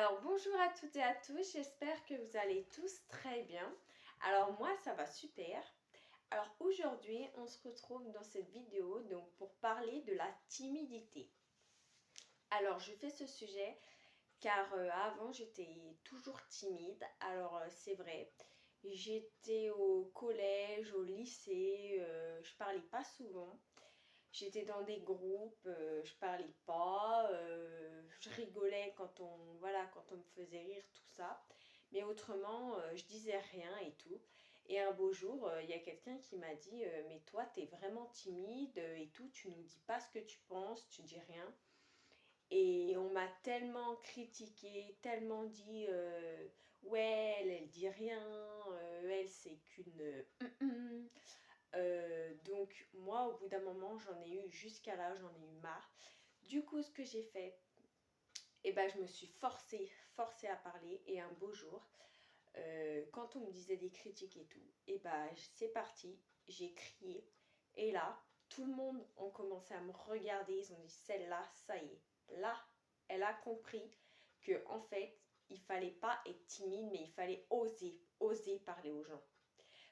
Alors bonjour à toutes et à tous, j'espère que vous allez tous très bien. Alors moi ça va super. Alors aujourd'hui on se retrouve dans cette vidéo donc pour parler de la timidité. Alors je fais ce sujet car avant j'étais toujours timide. Alors c'est vrai, j'étais au collège, au lycée, je parlais pas souvent. J'étais dans des groupes, je parlais pas, je rigolais quand on me faisait rire, tout ça. Mais autrement, je disais rien et tout. Et un beau jour, il y a quelqu'un qui m'a dit mais toi, t'es vraiment timide et tout, tu nous dis pas ce que tu penses, tu dis rien. Et on m'a tellement critiqué, tellement dit ouais, elle dit rien, elle c'est qu'une donc moi au bout d'un moment j'en ai eu jusqu'à là, j'en ai eu marre. Du coup ce que j'ai fait, je me suis forcée à parler et un beau jour, quand on me disait des critiques et tout, c'est parti, j'ai crié et là tout le monde ont commencé à me regarder, ils ont dit celle-là, ça y est, là elle a compris que en fait il fallait pas être timide mais il fallait oser parler aux gens.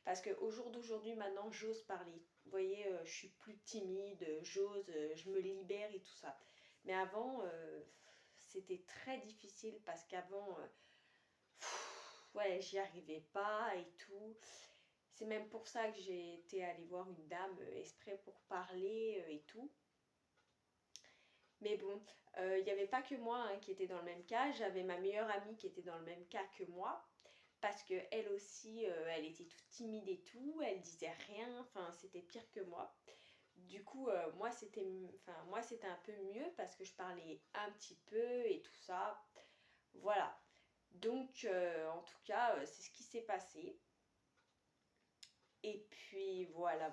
Parce qu'au jour d'aujourd'hui, maintenant, j'ose parler. Vous voyez, je suis plus timide, j'ose, je me libère et tout ça. Mais avant, c'était très difficile parce qu'avant, ouais, j'y arrivais pas et tout. C'est même pour ça que j'ai été allée voir une dame exprès pour parler et tout. Mais bon, il n'y avait pas que moi hein, qui était dans le même cas. J'avais ma meilleure amie qui était dans le même cas que moi. Parce que elle aussi, elle était toute timide et tout. Elle disait rien. Enfin, c'était pire que moi. Du coup, moi, c'était un peu mieux parce que je parlais un petit peu et tout ça. Voilà. Donc, en tout cas, c'est ce qui s'est passé. Et puis, voilà.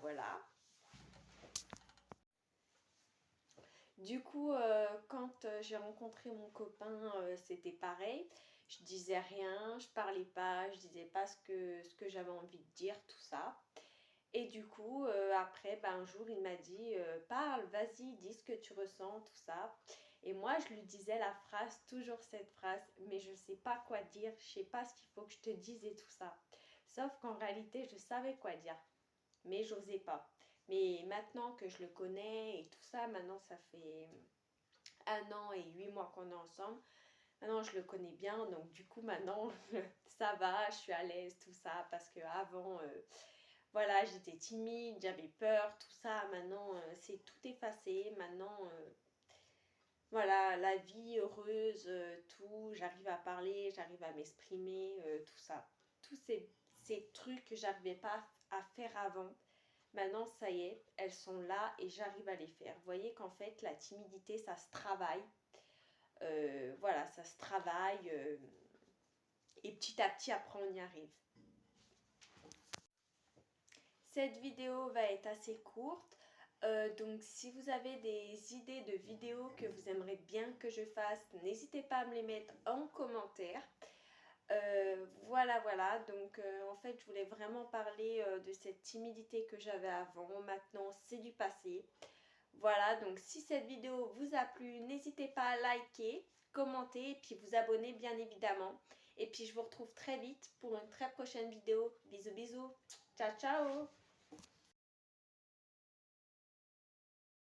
Du coup, quand j'ai rencontré mon copain, c'était pareil. Je disais rien, je parlais pas, je disais pas ce que j'avais envie de dire, tout ça. Et du coup, après, un jour, il m'a dit parle, vas-y, dis ce que tu ressens, tout ça. Et moi, je lui disais la phrase, toujours cette phrase, mais je sais pas quoi dire, je sais pas ce qu'il faut que je te dise et tout ça. Sauf qu'en réalité, je savais quoi dire mais j'osais pas. Mais maintenant que je le connais et tout ça, maintenant ça fait 1 an et 8 mois qu'on est ensemble. Maintenant je le connais bien, donc du coup maintenant ça va, je suis à l'aise, tout ça, parce que avant, voilà, j'étais timide, j'avais peur, tout ça. Maintenant c'est tout effacé. Maintenant, voilà, la vie heureuse, tout, j'arrive à parler, j'arrive à m'exprimer, tout ça. Tous ces trucs que j'arrivais pas à faire avant. Maintenant, ça y est, elles sont là et j'arrive à les faire. Vous voyez qu'en fait, la timidité, ça se travaille. Voilà, ça se travaille. Et petit à petit, après, on y arrive. Cette vidéo va être assez courte. Donc, si vous avez des idées de vidéos que vous aimeriez bien que je fasse, n'hésitez pas à me les mettre en commentaire. Voilà. Donc, en fait, je voulais vraiment parler de cette timidité que j'avais avant. Maintenant, c'est du passé. Voilà, donc si cette vidéo vous a plu, n'hésitez pas à liker, commenter et puis vous abonner bien évidemment. Et puis je vous retrouve très vite pour une très prochaine vidéo. Bisous bisous. Ciao ciao.